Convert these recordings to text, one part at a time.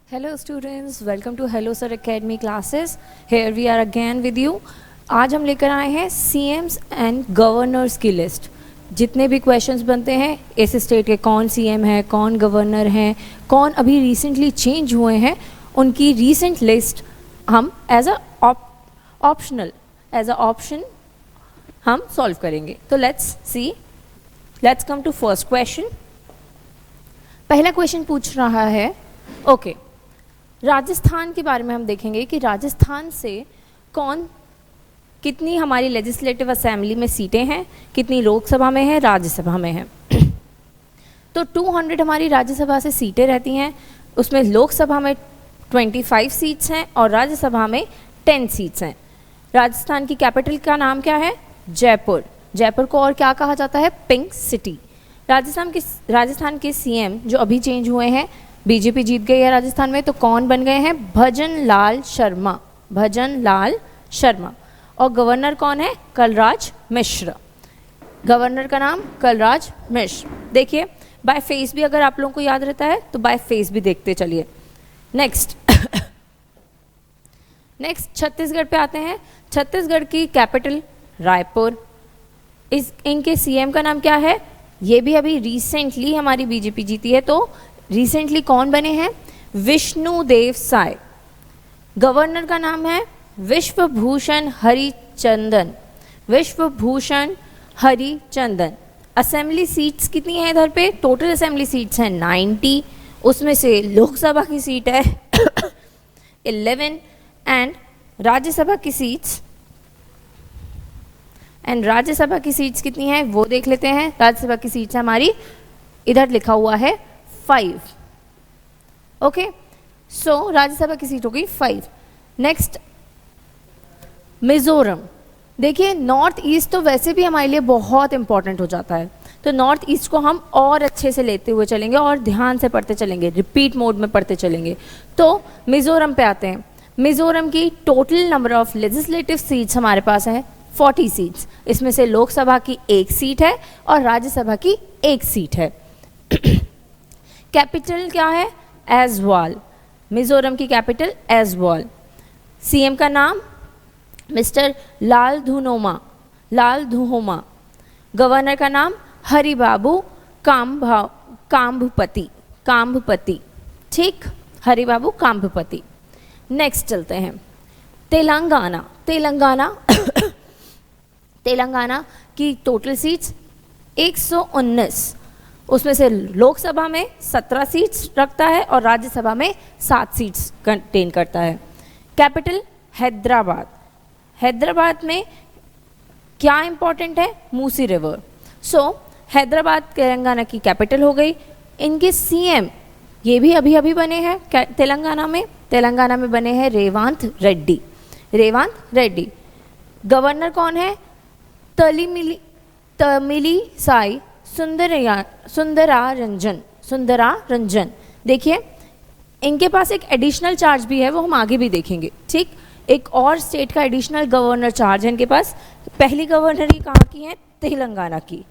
Hello students, welcome to Hello Sir Academy classes. Here we are again with you. आज हम लेकर आए हैं CMs एंड गवर्नर्स की लिस्ट. जितने भी क्वेश्चंस बनते हैं इस स्टेट के कौन CM है, कौन गवर्नर हैं, कौन अभी रिसेंटली चेंज हुए हैं, उनकी रीसेंट लिस्ट हम एज अ ऑप्शन हम सॉल्व करेंगे. तो let's come to first question. पहला क्वेश्चन पूछ रहा है ओके राजस्थान के बारे में हम देखेंगे कि राजस्थान से कितनी हमारी लेजिस्लेटिव असेंबली में सीटें हैं, कितनी लोकसभा में है, राज्यसभा में है. तो 200 हमारी राज्यसभा से सीटें रहती हैं, उसमें लोकसभा में 25 सीट्स हैं और राज्यसभा में 10 सीट्स हैं. राजस्थान की कैपिटल का नाम क्या है? जयपुर. जयपुर को और क्या कहा जाता है? Pink city. राजस्थान के CM जो अभी चेंज हुए हैं, बीजेपी जीत गई है राजस्थान में, तो कौन बन गए हैं? भजन लाल शर्मा. और गवर्नर कौन है? कलराज मिश्र. गवर्नर का नाम कलराज मिश्र. देखिए बाय फेस भी अगर आप लोगों को याद रहता है तो बाय फेस भी देखते चलिए. नेक्स्ट छत्तीसगढ़ पे आते हैं. छत्तीसगढ़ की कैपिटल रायपुर. इनके CM का नाम क्या है? ये भी अभी रिसेंटली हमारी बीजेपी जीती है, तो रिसेंटली कौन बने हैं? विष्णुदेव साय. गवर्नर का नाम है विश्वभूषण हरिचंदन. असेंबली सीट्स कितनी है इधर पे? टोटल असेंबली सीट्स हैं 90, उसमें से लोकसभा की सीट है 11 एंड राज्यसभा की सीट्स कितनी है वो देख लेते हैं. राज्यसभा की सीट्स हमारी इधर लिखा हुआ है 5. ओके, सो राज्यसभा की सीट हो गई 5. नेक्स्ट मिजोरम. देखिए नॉर्थ ईस्ट तो वैसे भी हमारे लिए बहुत इंपॉर्टेंट हो जाता है, तो नॉर्थ ईस्ट को हम और अच्छे से लेते हुए चलेंगे और ध्यान से पढ़ते चलेंगे, रिपीट मोड में पढ़ते चलेंगे. तो मिजोरम पे आते हैं. मिजोरम की total number of legislative seats हमारे पास है 40 सीट्स. इसमें से लोकसभा की 1 सीट है और राज्यसभा की 1 सीट है. कैपिटल क्या है? ऐजवाल. मिजोरम की कैपिटल ऐजवाल. CM का नाम मिस्टर लाल धुहोमा. गवर्नर का नाम हरिबाबू काम्भपति. ठीक, हरिबाबू काम्भपति. नेक्स्ट चलते हैं तेलंगाना की टोटल सीट्स 119. उसमें से लोकसभा में 17 सीट्स रखता है और राज्यसभा में 7 सीट्स कंटेन करता है. कैपिटल हैदराबाद में क्या इंपॉर्टेंट है? मूसी रिवर. सो हैदराबाद तेलंगाना की कैपिटल हो गई. इनके CM ये भी अभी बने हैं तेलंगाना में बने हैं रेवांत रेड्डी. गवर्नर कौन है? तमिली साई सुंदरा रंजन. देखिए इनके पास एक एडिशनल चार्ज भी है, वो हम आगे भी देखेंगे. ठीक, एक और स्टेट का एडिशनल गवर्नर चार्ज है इनके पास. पहली गवर्नर ही कहाँ की है? तेलंगाना की.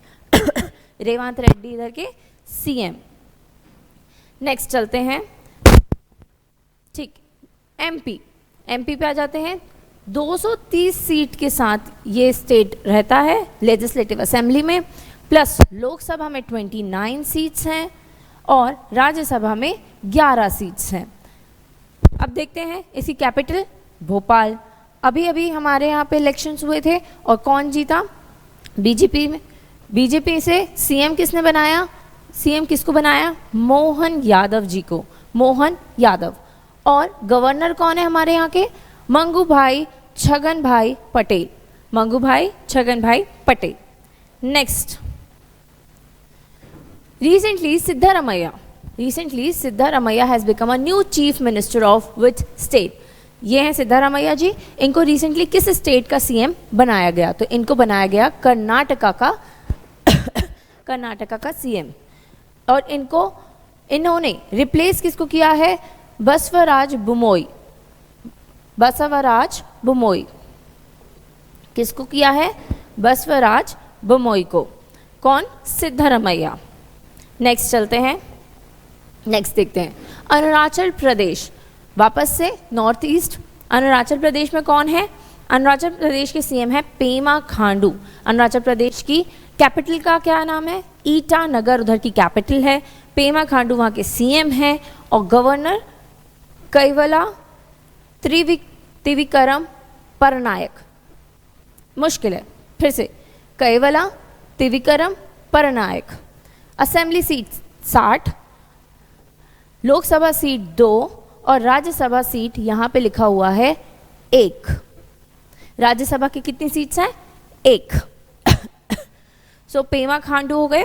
रेवांत रेड्डी इधर के CM. नेक्स्ट चलते हैं. ठीक, MP पे आ जाते हैं. 230 सीट के साथ ये स्टेट रहता है लेजिस्लेटिव असेंबली में, प्लस लोकसभा में 29 सीट्स हैं और राज्यसभा में 11 सीट्स हैं. अब देखते हैं इसकी कैपिटल भोपाल. अभी हमारे यहाँ पे इलेक्शंस हुए थे और कौन जीता? बीजेपी से CM किसने बनाया? CM किसको बनाया? मोहन यादव. और गवर्नर कौन है हमारे यहाँ के? मंगू भाई छगन भाई Patel. Next Recently, Siddharamaiah has become a new chief minister of which state? ये हैं सिद्धारमैया जी. इनको रिसेंटली किस स्टेट का CM बनाया गया? तो इनको बनाया गया कर्नाटका का CM. और इन्होंने रिप्लेस किसको किया है? बसवराज बुमोई. किसको किया है? बसवराज बुमोई को. कौन? सिद्धारमैया. नेक्स्ट चलते हैं. नेक्स्ट देखते हैं अरुणाचल प्रदेश, वापस से नॉर्थ ईस्ट। अरुणाचल प्रदेश में कौन है? अरुणाचल प्रदेश के सीएम है पेमा खांडू। अरुणाचल प्रदेश की कैपिटल का क्या नाम है? ईटानगर उधर की कैपिटल है। पेमा खांडू वहाँ के सीएम है और गवर्नर कैवला त्रिविक्रम परनायक। मुश्किल है, फिर से Kaivalya Trivikram Parnaik. Assembly seat 60, Lok Sabha seat 2 और राज्यसभा सीट यहाँ पे लिखा हुआ है 1। राज्यसभा की कितनी सीट्स हैं? 1। सो पेमा खांडू हो गए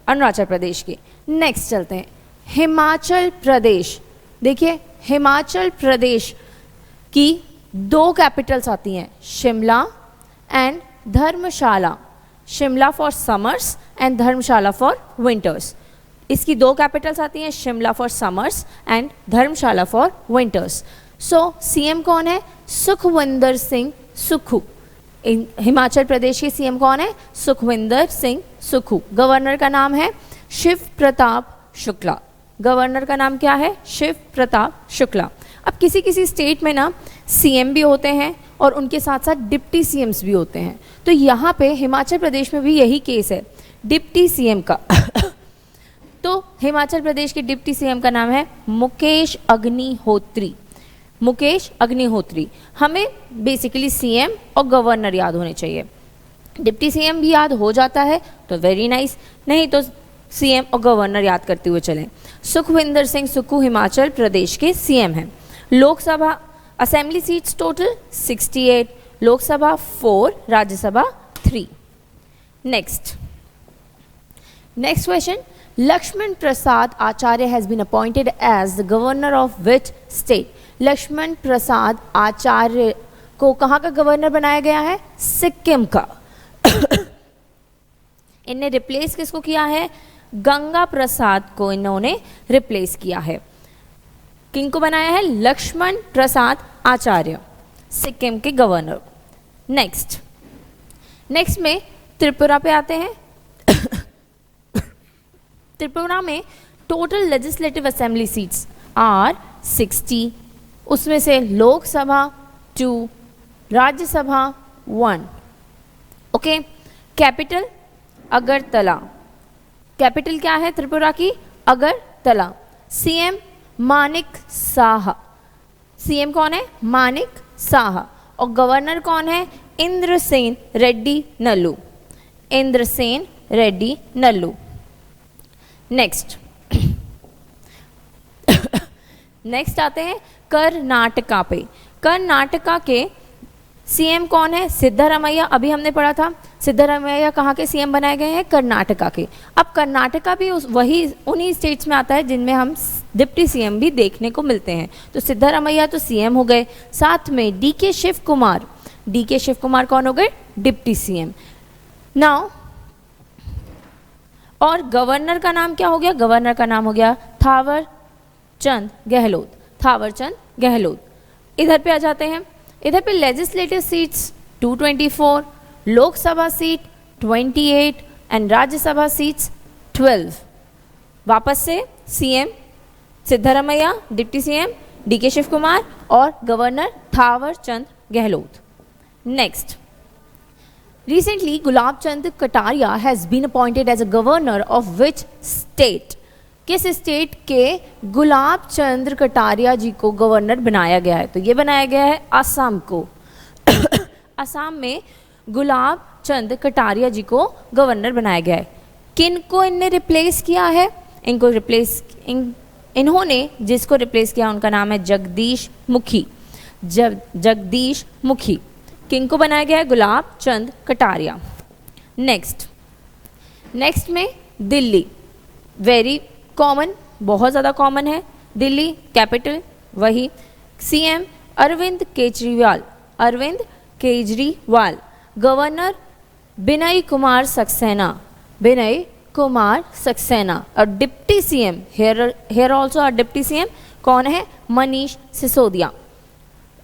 अरुणाचल प्रदेश के। नेक्स्ट चलते हैं हिमाचल प्रदेश। देखिए हिमाचल प्रदेश की 2 कैपिटल्स आती हैं, Shimla and Dharamshala. Shimla for summers and Dharamshala for winters. इसकी 2 कैपिटल्स आती हैं, Shimla for summers and Dharamshala for winters. So CM कौन है? सुखविंदर सिंह सुक्खू। हिमाचल प्रदेश के सीएम कौन है? सुखविंदर सिंह सुक्खू। गवर्नर का नाम है शिव प्रताप शुक्ला। गवर्नर का नाम क्या है? शिव प्रताप शुक्ला। अब किसी किसी स्टेट में ना सीएम भी होते हैं और उनके साथ साथ डिप्टी सीएम्स भी होते हैं, तो यहाँ पे हिमाचल प्रदेश में भी यही केस है डिप्टी सीएम का। तो हिमाचल प्रदेश के डिप्टी सीएम का नाम है मुकेश अग्निहोत्री। मुकेश अग्निहोत्री। हमें बेसिकली सीएम और गवर्नर याद होने चाहिए। डिप्टी सीएम भी याद हो जाता है तो वेरी नाइस, नहीं तो सीएम और गवर्नर याद करते हुए चलें। सुखविंदर सिंह सुक्खू हिमाचल प्रदेश के सीएम हैं। Lok Sabha assembly seats total 68, Lok Sabha 4, Rajya Sabha 3। Next question, Lakshman Prasad Acharya has been appointed as the governor of which state? Lakshman Prasad Acharya को कहाँ का गवर्नर बनाया गया है? सिक्किम का। इन्हें रिप्लेस किसको किया है? गंगा प्रसाद को इन्होंने रिप्लेस किया है। किनको बनाया है? लक्ष्मण प्रसाद आचार्य, सिक्किम के गवर्नर। नेक्स्ट में त्रिपुरा पे आते हैं। त्रिपुरा में total legislative assembly seats are 60, उसमें से Lok Sabha 2, Rajya Sabha 1। Okay, capital Agartala. Capital क्या है त्रिपुरा की? अगरतला। सीएम मानिक साहा। सीएम कौन है? मानिक साहा। और गवर्नर कौन है? इंद्रसेन रेड्डी नल्लू। इंद्रसेन रेड्डी नल्लू। नेक्स्ट आते हैं कर्नाटका पे। कर्नाटका के सीएम कौन है? सिद्धरामैया। अभी हमने पढ़ा था सिद्धरामैया कहाँ के सीएम बनाए गए हैं? कर्नाटका के। अब कर्नाटका भी उन्हीं स्टेट्स में आता है जिनमें हम डिप्टी सीएम भी देखने को मिलते हैं। तो सिद्धरामैया तो सीएम हो गए, साथ में डीके शिव कुमार। डीके शिव कुमार कौन हो गए? Deputy CM. नाउ और गवर्नर का नाम क्या हो गया? गवर्नर का नाम हो गया थावर चंद गहलोत। थावर चंद गहलोत। इधर पे आ जाते हैं। इधर पे legislative seats 224, Lok Sabha seat 28 and Rajya Sabha seats 12। वापस से CM Siddaramaiah, deputy CM DK Shiv Kumar और governor Thawar Chand Gehlot. Next, recently Gulab Chand Kataria has been appointed as a governor of which state? किस स्टेट के गुलाब चंद कटारिया जी को गवर्नर बनाया गया है? तो ये बनाया गया है असम को। असम में गुलाब चंद कटारिया जी को गवर्नर बनाया गया है। किन को इनने रिप्लेस किया है? इन्होंने जिसको रिप्लेस किया उनका नाम है जगदीश मुखी। जगदीश मुखी। किंग को बनाया गया है? गुलाब चंद कटारिया। नेक्स्ट में दिल्ली, वेरी कॉमन, बहुत ज़्यादा कॉमन है। दिल्ली कैपिटल वही। सीएम अरविंद केजरीवाल। अरविंद केजरीवाल। गवर्नर विनय कुमार सक्सेना। विनय कुमार सक्सेना। और deputy CM here also are deputy CM कौन है? Manish Sisodia.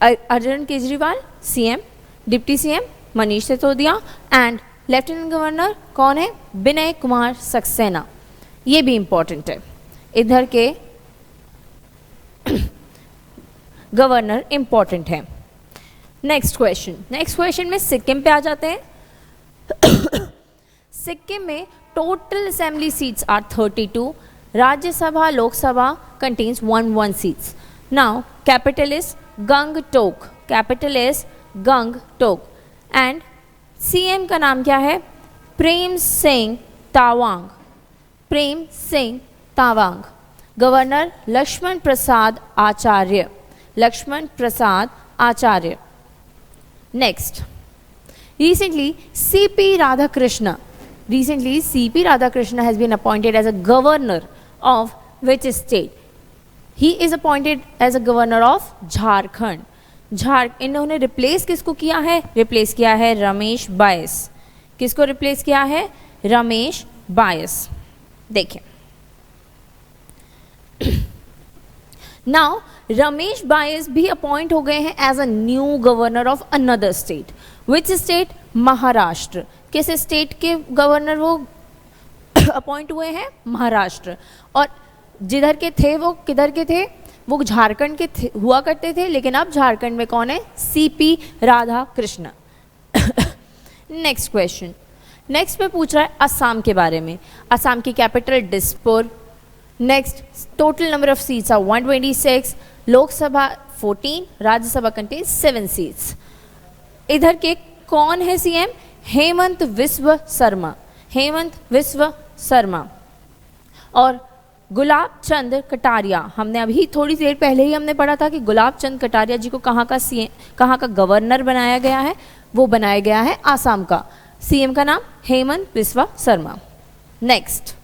Arvind Kejriwal CM, deputy CM Manish Sisodia and lieutenant governor कौन है? विनय कुमार सक्सेना। ये भी इम्पॉर्टेंट है। इधर के गवर्नर इंपॉर्टेंट है। नेक्स्ट क्वेश्चन में सिक्किम पे आ जाते हैं। सिक्किम में total assembly seats are 32, Rajya Sabha Lok Sabha contains 1 seats. Now capital is Gangtok and CM का नाम क्या है? Prem Singh Tamang. Governor Lakshman Prasad Acharya. Next, recently CP Radhakrishna has been appointed as a governor of which state? He is appointed as a governor of Jharkhand। इन्होंने replace किसको किया है? Replace किया है रमेश बायस। किसको रिप्लेस किया है? रमेश बायस। देखिए नाउ रमेश बायस भी अपॉइंट हो गए हैं as a new governor of another state. Which state? Maharashtra. किस स्टेट के गवर्नर वो अपॉइंट हुए हैं? महाराष्ट्र। और जिधर के थे वो किधर के थे? वो झारखंड के हुआ करते थे, लेकिन अब झारखंड में कौन है? CP Radhakrishna. Next question, next पे पूछ रहा है असम के बारे में। असम की capital Dispur. Next, total number of seats are 126, Lok Sabha 14, Rajya Sabha contains 7 seats. इधर के कौन है सीएम? हेमंत विश्व शर्मा। और गुलाब चंद कटारिया, हमने अभी थोड़ी देर पहले ही हमने पढ़ा था कि गुलाब चंद कटारिया जी को कहाँ का गवर्नर बनाया गया है? वो बनाया गया है आसाम का। सीएम का नाम हेमंत विश्व शर्मा। नेक्स्ट,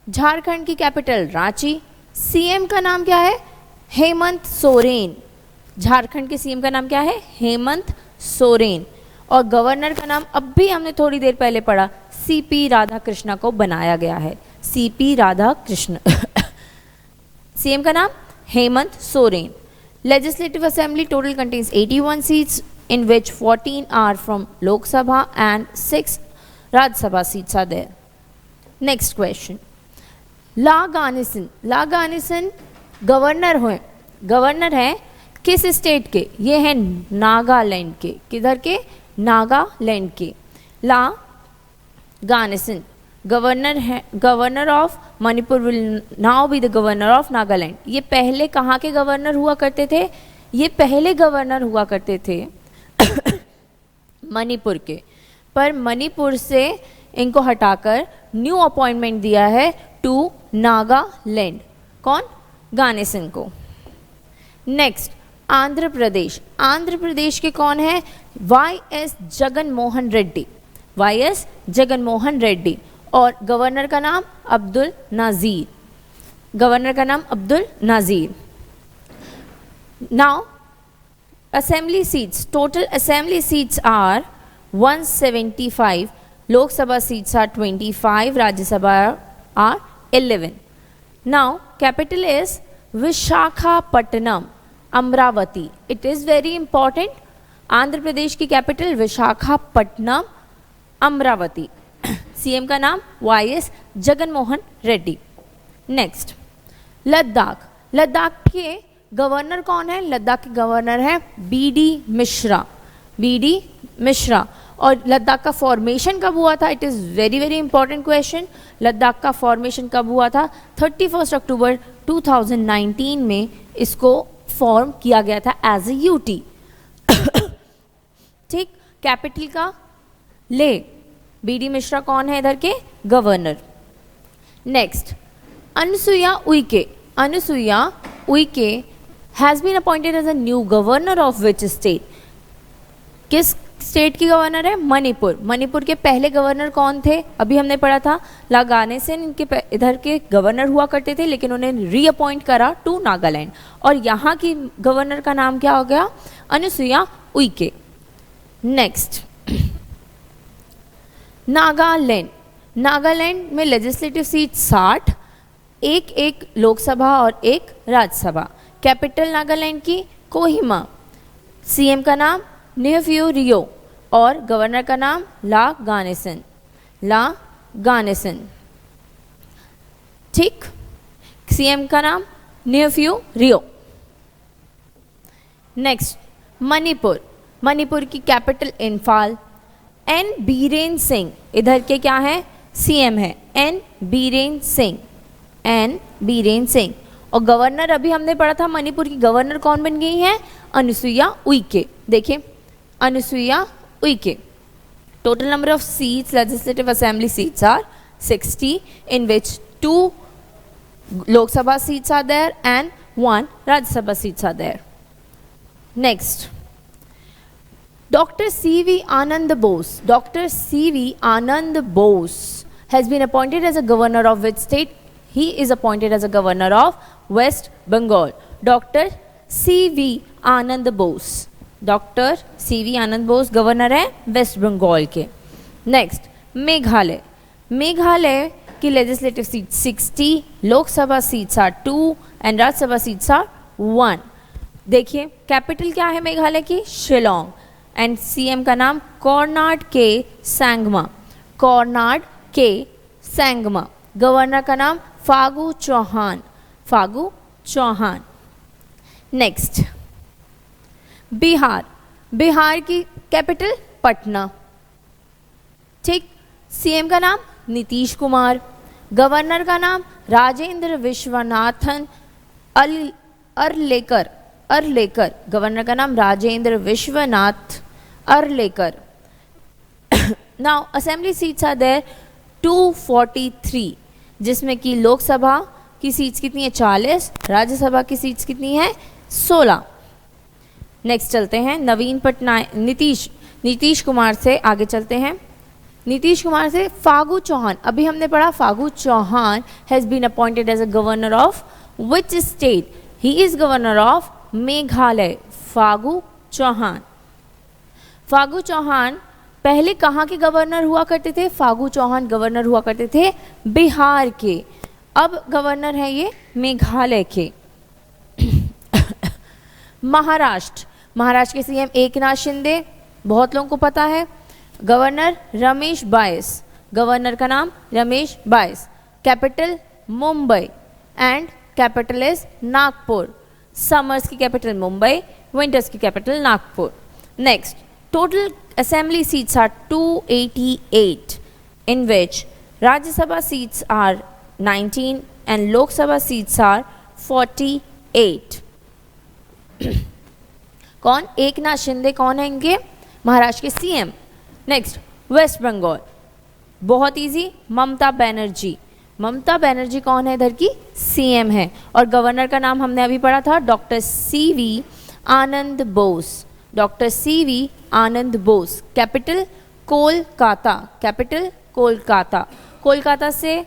झारखंड की कैपिटल रांची। सीएम का नाम क्या है? हेमंत सोरेन। झारखंड के सीएम का नाम क्या है? हेमंत सोरेन। और गवर्नर का नाम अब भी हमने थोड़ी देर पहले पढ़ा, सीपी राधाकृष्ण को बनाया गया है। सीपी राधाकृष्ण। सीएम का नाम Hemant Soren. Legislative assembly total contains 81 seats in which 14 are from Lok Sabha and 6 Rajya Sabha seats are there. Next question, La Ganesan governor हैं किस स्टेट के? ये हैं नागालैंड के। किधर के? नागालैंड के। La Ganesan governor of Manipur will now be the governor of Nagaland. ये पहले कहाँ के गवर्नर हुआ करते थे? ये पहले गवर्नर हुआ करते थे मणिपुर के, पर मणिपुर से इनको हटाकर न्यू अपॉइंटमेंट दिया है टू नागालैंड। कौन? गानेसन को। नेक्स्ट, आंध्र प्रदेश के कौन है? वाई.एस. जगन मोहन रेड्डी। और गवर्नर का नाम Abdul Nazeer. Now assembly seats, total assembly seats are 175, Lok Sabha seats are 25, Rajya Sabha are 11. Now capital is Vishakhapatnam, Amravati. It is very important. Andhra Pradesh की कैपिटल विशाखापट्टनम, अमरावती। सीएम का नाम वाई.एस. जगन मोहन रेड्डी। नेक्स्ट, लद्दाख के गवर्नर कौन है? लद्दाख के गवर्नर है बी.डी. मिश्रा। और लद्दाख का फॉर्मेशन कब हुआ था? It is very very important question. Ladakh का फॉर्मेशन कब हुआ था? 31 अक्टूबर 2019 में इसको फॉर्म किया गया था एज ए यूटी। ठीक, कैपिटल का ले। बी.डी. मिश्रा कौन है इधर के? Governor. Next, Anusuiya Uikey has been appointed as a new governor of which state? किस स्टेट की गवर्नर है? मणिपुर के पहले गवर्नर कौन थे? अभी हमने पढ़ा था लागानेसन इनके इधर के गवर्नर हुआ करते थे, लेकिन उन्हें रीअपॉइंट करा टू नागालैंड। और यहाँ की गवर्नर का नाम क्या हो गया? अनुसुईया उइके। नेक्स्ट, नागालैंड में लेजिस्लेटिव सीट 60, एक लोकसभा और एक राज्यसभा। कैपिटल नागालैंड की कोहिमा। सीएम का नाम नेफ्यू रियो और गवर्नर का नाम ला गानेसन। ठीक, सीएम का नाम नेफ्यू रियो। नेक्स्ट मणिपुर, मणिपुर की कैपिटल इम्फाल। एन बीरेन सिंह इधर के क्या है, सीएम है, एन बीरेन सिंह, एन बीरेन सिंह। और गवर्नर अभी हमने पढ़ा था मणिपुर की गवर्नर कौन बन गई है, अनुसुईया उइके। देखिए Anusuiya Uikey. Total number of seats legislative assembly seats are 60 in which 2 Lok Sabha seats are there and 1 Rajya Sabha seats are there. Next, Dr. C.V. Anand Bose. Dr. C.V. Anand Bose has been appointed as a governor of which state? He is appointed as a governor of West Bengal. Dr. C.V. Anand Bose. Dr. C.V. Anand Bose governor है West Bengal के। Next Meghalaya, Meghalaya की legislative seat 60, Lok Sabha seats are 2 and Rajya Sabha seats are 1। देखिए capital क्या है मेघालय की, Shillong, and CM का नाम कोरनाड के सैंगमा, कोरनाड के सैंगमा। गवर्नर का नाम फागू चौहान, फागू चौहान। नेक्स्ट बिहार, बिहार की कैपिटल पटना, ठीक। सीएम का नाम नीतीश कुमार, गवर्नर का नाम राजेंद्र विश्वनाथन अर्लेकर, अर्लेकर, गवर्नर का नाम Rajendra Vishwanath Arlekar. Now assembly seats are there 243, जिसमें कि लोकसभा की सीट्स कितनी है 40, राज्यसभा की सीट्स कितनी है 16। नेक्स्ट चलते हैं नवीन पटनायक, नीतीश कुमार से आगे चलते हैं। नीतीश कुमार से फागू चौहान, अभी हमने पढ़ा Phagu Chauhan has been appointed as a governor of which state, he is governor of Meghalaya. Phagu Chauhan, Phagu Chauhan पहले कहाँ के गवर्नर हुआ करते थे, फागू चौहान गवर्नर हुआ करते थे बिहार के, अब गवर्नर है ये मेघालय के। महाराष्ट्र, महाराष्ट्र के सीएम एकनाथ शिंदे, बहुत लोगों को पता है। गवर्नर रमेश बायस, गवर्नर का नाम Ramesh Bais. Capital Mumbai and capital is Nagpur. Summers की कैपिटल मुंबई, विंटर्स की capital Nagpur. Next total assembly seats are 288 in which Rajya Sabha seats are 19 and Lok Sabha seats are 48। कौन, एकनाथ शिंदे कौन है इनके, महाराष्ट्र के सीएम। नेक्स्ट वेस्ट बंगाल, बहुत इजी, ममता बनर्जी, ममता बनर्जी कौन है इधर की, सीएम है। और गवर्नर का नाम हमने अभी पढ़ा था doctor CV Anand Bose, doctor CV Anand Bose. Capital Kolkata, capital Kolkata. Kolkata से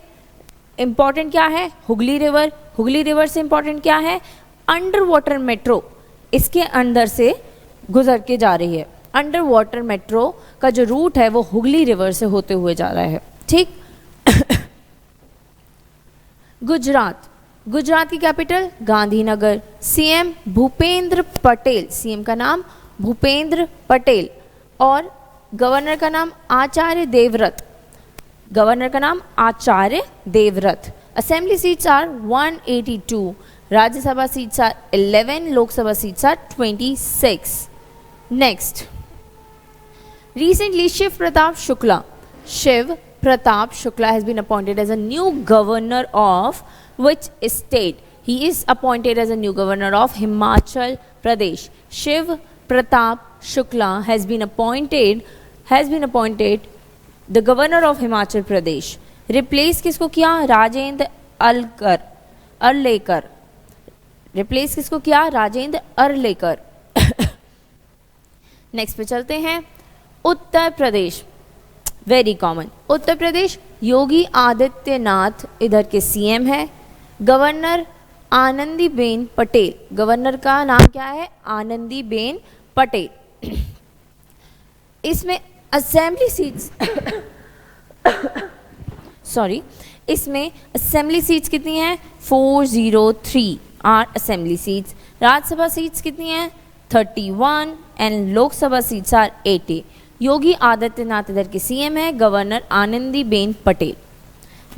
इंपॉर्टेंट क्या है, हुगली रिवर, हुगली रिवर से इंपॉर्टेंट क्या है, अंडर वाटर मेट्रो इसके अंदर से गुजर के जा रही है। अंडर वाटर मेट्रो का जो रूट है वो हुगली रिवर से होते हुए जा रहा है, ठीक। गुजरात, गुजरात की capital Gandhinagar. CM Bhupendra Patel, CM का नाम भूपेंद्र पटेल। और गवर्नर का नाम आचार्य देवव्रत, गवर्नर का नाम Acharya Devvrat. Assembly seats are 182, Rajya Sabha seats are 11, Lok Sabha seats are 26। Next recently Shiv Pratap Shukla has been appointed as a new governor of which state? He is appointed as a new governor of Himachal Pradesh. Shiv Pratap Shukla has been appointed the governor of Himachal Pradesh. Replace किसको किया, Rajendra Arlekar. Replace किसको किया, Rajendra Arlekar. Next पे चलते हैं Uttar Pradesh, very common. Uttar Pradesh योगी आदित्यनाथ इधर के CM है। गवर्नर आनंदीबेन पटेल, गवर्नर का नाम क्या है, आनंदीबेन पटेल। इसमें असेंबली सीट्स सॉरी, इसमें असेंबली सीट्स कितनी हैं, 403 are assembly seats. Rajya Sabha seats कितनी हैं, 31 and Lok Sabha seats are 80। Yogi Adityanath इधर के सीएम है, governor Anandiben Patel.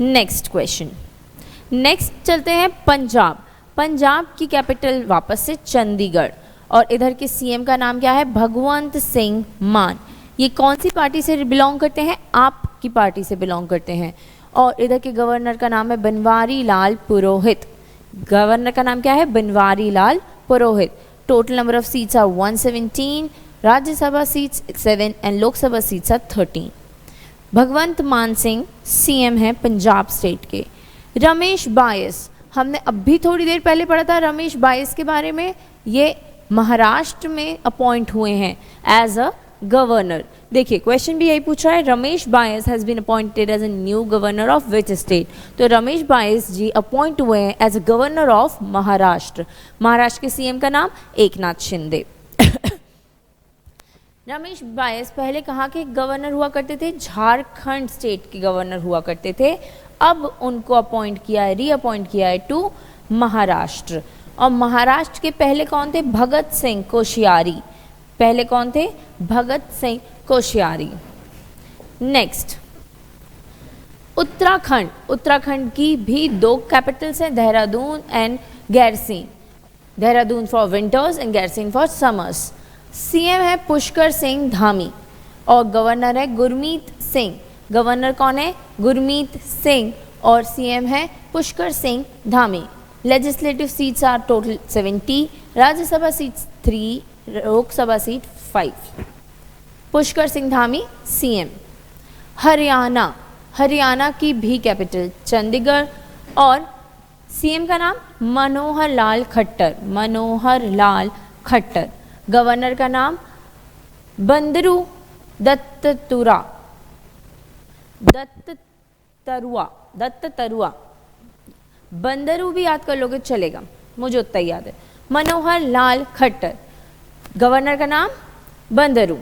Next question, next चलते हैं पंजाब। पंजाब की कैपिटल वापस से चंडीगढ़। और इधर के सीएम का नाम क्या है? भगवंत सिंह मान। ये कौन सी पार्टी से बिलोंग करते हैं? आप की पार्टी से बिलोंग करते हैं। और इधर के गवर्नर का नाम है बनवारी लाल पुरोहित। गवर्नर का नाम क्या है? Banwari Lal Purohit. Total number of seats are 117, Rajya Sabha seats 7 and Lok Sabha seats are 13। Bhagwant Mann Singh CM है पंजाब स्टेट के। रमेश बायस, हमने अभी थोड़ी देर पहले पढ़ा था रमेश बायस के बारे में। ये महाराष्ट्र में अपॉइंट हुए हैं एज अ गवर्नर। देखिए क्वेश्चन भी यही पूछ रहा है, Ramesh Bais has been appointed as a new governor of which state? तो रमेश बायस जी अपॉइंट हुए हैं as a governor of Maharashtra. Maharashtra के सीएम का नाम एकनाथ शिंदे। रमेश बायस पहले कहाँ के गवर्नर हुआ करते थे? झारखंड स्टेट के गवर्नर हुआ करते थे। अब उनको अपॉइंट किया है, रीअपॉइंट किया है टू महाराष्ट्र। और महाराष्ट्र के पहले कौन थे? भगत सिंह कोश्यारी। पहले कौन थे? भगत सिंह कोश्यारी। नेक्स्ट उत्तराखंड। उत्तराखंड की भी 2 कैपिटल्स हैं, Dehradun and Gairsain. Dehradun for winters and Gairsain for summers. CM है पुष्कर सिंह धामी और गवर्नर है गुरमीत सिंह। गवर्नर कौन है? गुरमीत सिंह और सीएम है Pushkar Singh Dhami. Legislative seats are total 70, Rajya Sabha seats 3, Lok Sabha seat 5। Pushkar Singh Dhami CM. Haryana. Haryana की भी कैपिटल चंडीगढ़ और सीएम का नाम मनोहर लाल खट्टर। मनोहर लाल खट्टर। गवर्नर का नाम बंदरू दत्ततुरा। दत्ततरुआ। बंदरू भी याद कर लोगे चलेगा, मुझे उतना ही याद है। मनोहर लाल खट्टर। गवर्नर का नाम Bandaru.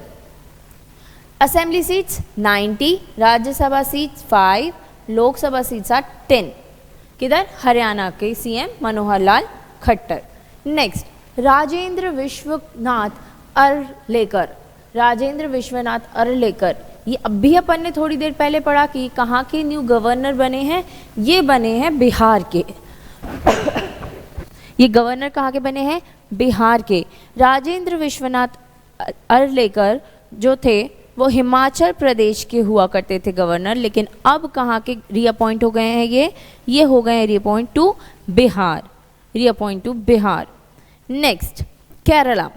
Assembly seats 90, Rajya Sabha seats 5, Lok Sabha seats are 10। किधर? हरियाणा के सीएम मनोहर लाल खट्टर। नेक्स्ट राजेंद्र विश्वनाथ अरलेकर। राजेंद्र विश्वनाथ अरलेकर, ये अभी अपन ने थोड़ी देर पहले पढ़ा कि कहाँ के न्यू गवर्नर बने हैं? ये बने हैं बिहार के। ये गवर्नर कहाँ के बने हैं? बिहार के। राजेंद्र विश्वनाथ अरलेकर जो थे वो हिमाचल प्रदेश के हुआ करते थे गवर्नर, लेकिन अब कहाँ के रीअपॉइंट हो गए हैं? ये हो गए हैं reappoint to Bihar. Reappoint to Bihar. Next Kerala.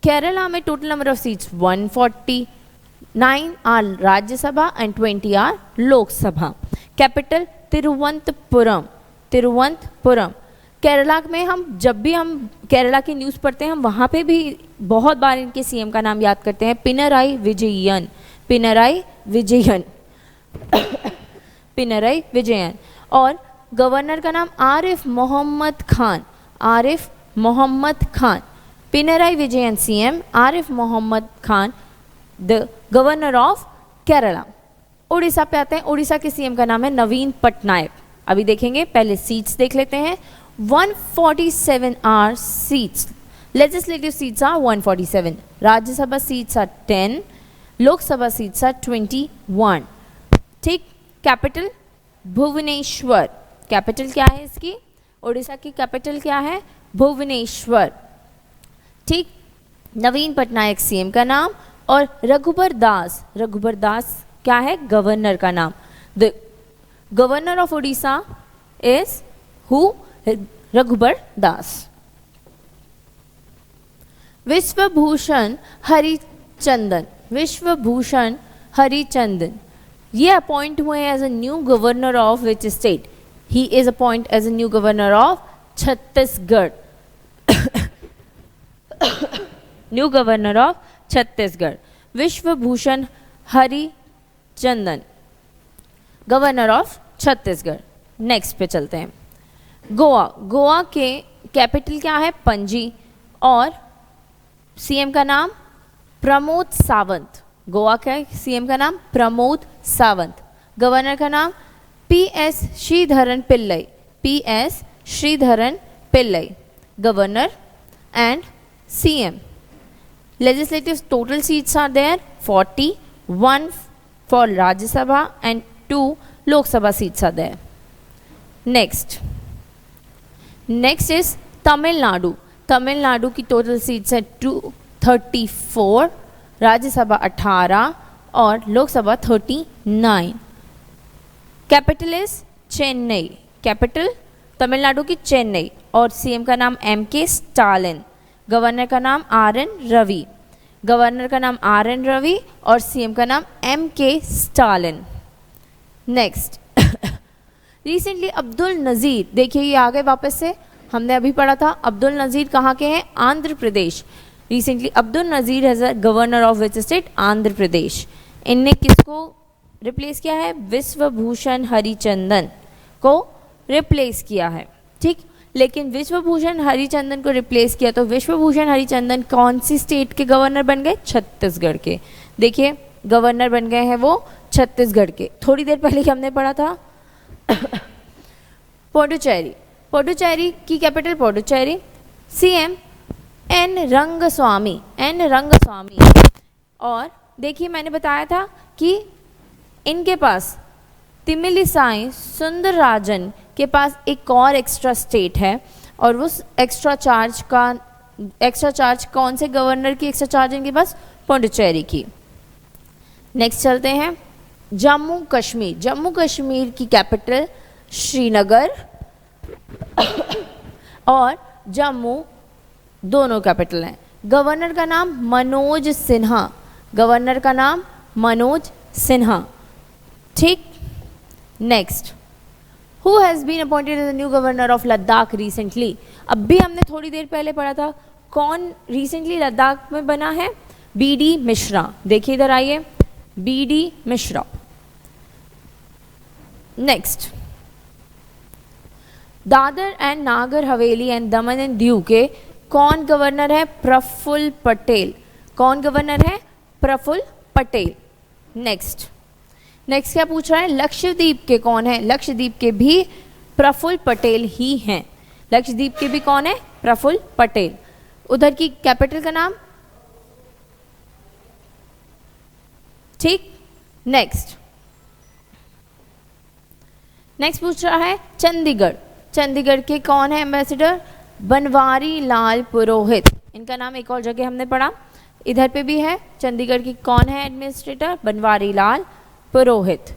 Kerala में total number of seats 149 are Rajya Sabha and 20 are Lok Sabha. Capital Thiruvananthapuram. Thiruvananthapuram. Kerala में जब भी हम केरला की न्यूज़ पढ़ते हैं हम वहाँ पे भी बहुत बार इनके सीएम का नाम याद करते हैं, पिनराई विजयन। पिनराई विजयन। पिनराई विजयन। और गवर्नर का नाम Arif Mohammad Khan. Arif Mohammad Khan. Pinarayi Vijayan CM, Arif Mohammad Khan the governor of Kerala. Orissa पे आते हैं। उड़ीसा के सीएम का नाम है नवीन पटनायक। अभी देखेंगे, पहले सीट्स देख लेते हैं। 147 are seats. Legislative seats are 147, Rajya Sabha seats are 10, Lok Sabha seats are 21। ठीक। कैपिटल भुवनेश्वर। कैपिटल क्या है इसकी? उड़ीसा की कैपिटल क्या है? भुवनेश्वर। ठीक। नवीन पटनायक सीएम का नाम और रघुबर दास। रघुबर दास क्या है? गवर्नर का नाम। The governor of Orissa is who? Raghubar Das. Vishwabhushan Harichandan. Vishwabhushan Harichandan ये अपॉइंट हुए as a new governor of which state? He is appoint as a new governor of Chhattisgarh. New governor of Chhattisgarh Vishwabhushan Harichandan, governor of Chhattisgarh. Next पे चलते हैं। गोवा। गोवा के कैपिटल क्या है? पणजी और सीएम का नाम प्रमोद सावंत। गोवा का सीएम का नाम प्रमोद सावंत। गवर्नर का नाम PS Sreedharan Pillai. PS Sreedharan Pillai governor and CM. Legislative total seats are there 40, 1 for Rajya Sabha and 2 Lok Sabha seats are there. Next is Tamil Nadu. Tamil Nadu की टोटल सीट्स है 234, राज्यसभा 18 और Lok Sabha 39। Capital is Chennai, capital Tamil Nadu की चेन्नई, और सीएम का नाम M.K. स्टालिन, गवर्नर का नाम R.N. Ravi, governor का नाम R.N. रवि और सीएम का नाम M.K. Stalin. Next recently Abdul Nazeer, देखिए ये आ गए वापस से, हमने अभी पढ़ा था अब्दुल नज़ीर कहाँ के हैं, Andhra Pradesh. Recently Abdul Nazeer has a governor of which state, Andhra Pradesh. इनने किसको रिप्लेस किया है, विश्वभूषण हरिचंदन को रिप्लेस किया है, ठीक। लेकिन विश्वभूषण हरिचंदन को रिप्लेस किया तो विश्वभूषण हरिचंदन कौन सी स्टेट के गवर्नर बन गए, छत्तीसगढ़ के। देखिए गवर्नर बन गए हैं वो छत्तीसगढ़ के। थोड़ी देर पहले ही हमने पढ़ा था पुडुचेरी, पुडुचेरी की कैपिटल पुडुचेरी, सीएम एन रंगस्वामी, एन रंगस्वामी। और देखिए मैंने बताया था कि इनके पास तिमिलिसाई सुंदरराजन के पास एक और एक्स्ट्रा स्टेट है, और उस एक्स्ट्रा चार्ज कौन से गवर्नर की एक्स्ट्रा चार्ज इनके पास, पुडुचेरी की। नेक्स्ट चलते हैं जम्मू कश्मीर, जम्मू कश्मीर की कैपिटल श्रीनगर और जम्मू दोनों कैपिटल हैं। गवर्नर का नाम मनोज सिन्हा, गवर्नर का नाम मनोज सिन्हा, ठीक। Next, who has been appointed as the new governor of Ladakh recently. अब भी हमने थोड़ी देर पहले पढ़ा था, कौन रिसेंटली लद्दाख में बना है, BD मिश्रा। देखिए इधर आइए, BD Mishra. Next, Dadar and Nagar Haveli and Daman and Diu के कौन गवर्नर है, प्रफुल्ल पटेल। कौन गवर्नर है, प्रफुल्ल पटेल। नेक्स्ट क्या पूछ रहा है, लक्षद्वीप के कौन है, लक्षद्वीप के भी प्रफुल्ल पटेल ही हैं। लक्षद्वीप के भी कौन है, प्रफुल्ल पटेल। उधर की कैपिटल का नाम, ठीक। नेक्स्ट पूछ रहा है चंडीगढ़, चंडीगढ़ के कौन है एम्बेसडर, बनवारी लाल पुरोहित। इनका नाम एक और जगह हमने पढ़ा, इधर पे भी है। चंडीगढ़ की कौन है administrator, Banwari Lal Purohit.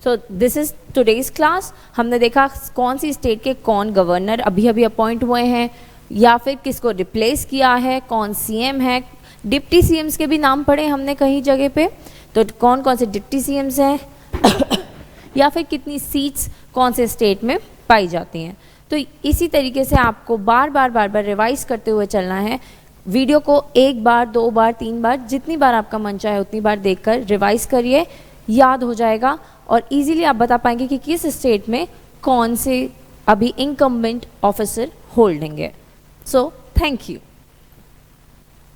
So this is today's class. हमने देखा कौन सी स्टेट के कौन गवर्नर अभी अभी अपॉइंट हुए हैं या फिर किसको रिप्लेस किया है, कौन सीएम है, डिप्टी सीएम्स के भी नाम पढ़े हमने कहीं जगह पे, तो कौन कौन से डिप्टी सीएम्स हैं या फिर कितनी सीट्स कौन से स्टेट में पाई जाती हैं। तो इसी तरीके से आपको बार बार रिवाइज करते हुए चलना है। वीडियो को 1 बार 2 बार 3 बार जितनी बार आपका मन चाहे उतनी बार देखकर रिवाइज करिए, याद हो जाएगा और इजीली आप बता पाएंगे कि किस स्टेट में कौन से अभी इनकम्बेंट ऑफिसर होल्डिंग है। So thank you.